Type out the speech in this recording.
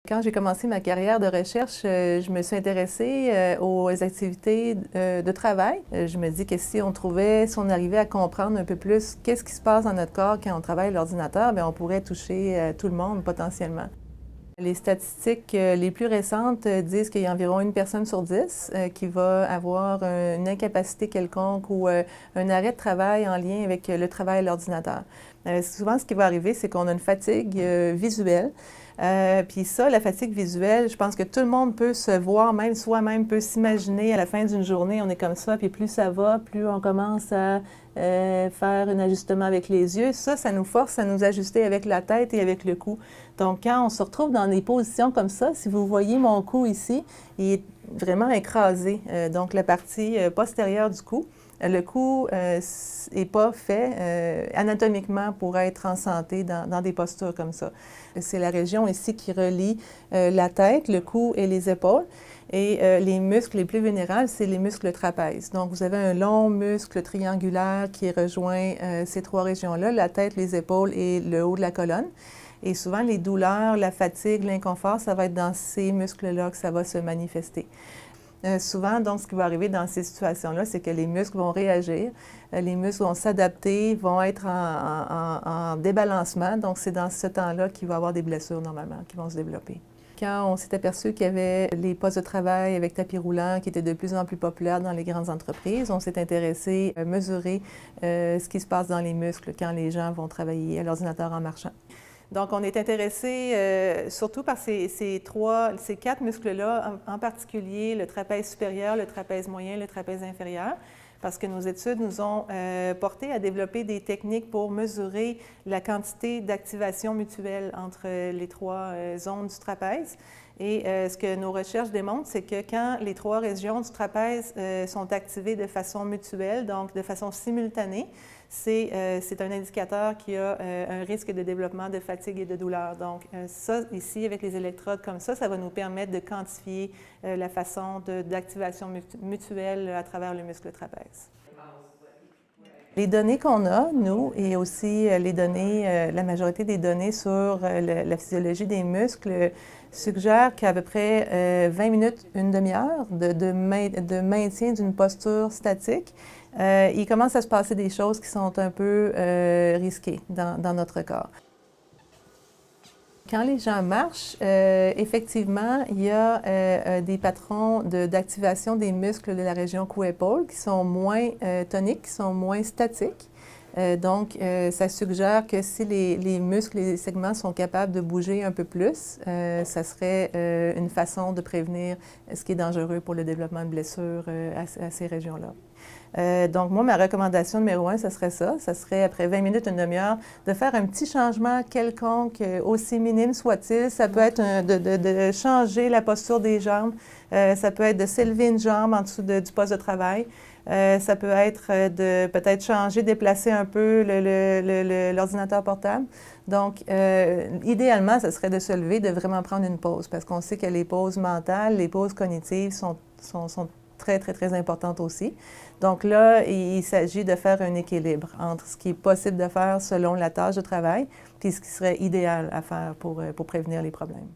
Quand j'ai commencé ma carrière de recherche, je me suis intéressée aux activités de travail. Je me dis que si on arrivait à comprendre un peu plus qu'est-ce qui se passe dans notre corps quand on travaille à l'ordinateur, bien, on pourrait toucher tout le monde potentiellement. Les statistiques les plus récentes disent qu'il y a environ une personne sur 10 qui va avoir une incapacité quelconque ou un arrêt de travail en lien avec le travail à l'ordinateur. Souvent, ce qui va arriver, c'est qu'on a une fatigue visuelle. Puis ça, la fatigue visuelle, je pense que tout le monde peut se voir, même soi-même peut s'imaginer à la fin d'une journée, on est comme ça, puis plus ça va, plus on commence à faire un ajustement avec les yeux. Ça nous force à nous ajuster avec la tête et avec le cou. Donc, quand on se retrouve dans des positions comme ça, si vous voyez mon cou ici, il est vraiment écrasé. Donc, la partie postérieure du cou. Le cou n'est pas fait anatomiquement pour être en santé dans des postures comme ça. C'est la région ici qui relie la tête, le cou et les épaules. Et les muscles les plus vulnérables, c'est les muscles trapèzes. Donc, vous avez un long muscle triangulaire qui rejoint ces trois régions-là, la tête, les épaules et le haut de la colonne. Et souvent, les douleurs, la fatigue, l'inconfort, ça va être dans ces muscles-là que ça va se manifester. Souvent, donc, ce qui va arriver dans ces situations-là, c'est que les muscles vont réagir, les muscles vont s'adapter, vont être en débalancement. Donc, c'est dans ce temps-là qu'il va y avoir des blessures, normalement, qui vont se développer. Quand on s'est aperçu qu'il y avait les postes de travail avec tapis roulant qui étaient de plus en plus populaires dans les grandes entreprises, on s'est intéressé à mesurer ce qui se passe dans les muscles quand les gens vont travailler à l'ordinateur en marchant. Donc, on est intéressé surtout par ces quatre muscles-là, en particulier le trapèze supérieur, le trapèze moyen, le trapèze inférieur, parce que nos études nous ont porté à développer des techniques pour mesurer la quantité d'activation mutuelle entre les trois zones du trapèze. Et ce que nos recherches démontrent, c'est que quand les trois régions du trapèze sont activées de façon mutuelle, donc de façon simultanée, c'est un indicateur qui a un risque de développement de fatigue et de douleur. Donc ça, ici, avec les électrodes comme ça va nous permettre de quantifier la façon d'activation mutuelle à travers le muscle trapèze. Les données qu'on a, nous, et aussi les données, la majorité des données sur la physiologie des muscles suggèrent qu'à peu près 20 minutes, une demi-heure de maintien d'une posture statique, il commence à se passer des choses qui sont un peu risquées dans notre corps. Quand les gens marchent, effectivement, il y a des patrons d'activation des muscles de la région cou-épaule qui sont moins toniques, qui sont moins statiques. Donc, ça suggère que si les muscles et les segments sont capables de bouger un peu plus, ça serait une façon de prévenir ce qui est dangereux pour le développement de blessures à ces régions-là. Donc, moi, ma recommandation numéro 1, ce serait ça. Ça serait, après 20 minutes, une demi-heure, de faire un petit changement quelconque, aussi minime soit-il. Ça peut être de changer la posture des jambes. Ça peut être de s'élever une jambe en dessous du poste de travail. Ça peut être de peut-être changer, déplacer un peu l'ordinateur portable. Donc, idéalement, ce serait de se lever, de vraiment prendre une pause, parce qu'on sait que les pauses mentales, les pauses cognitives sont très, très, très importantes aussi. Donc là, il s'agit de faire un équilibre entre ce qui est possible de faire selon la tâche de travail, puis ce qui serait idéal à faire pour prévenir les problèmes.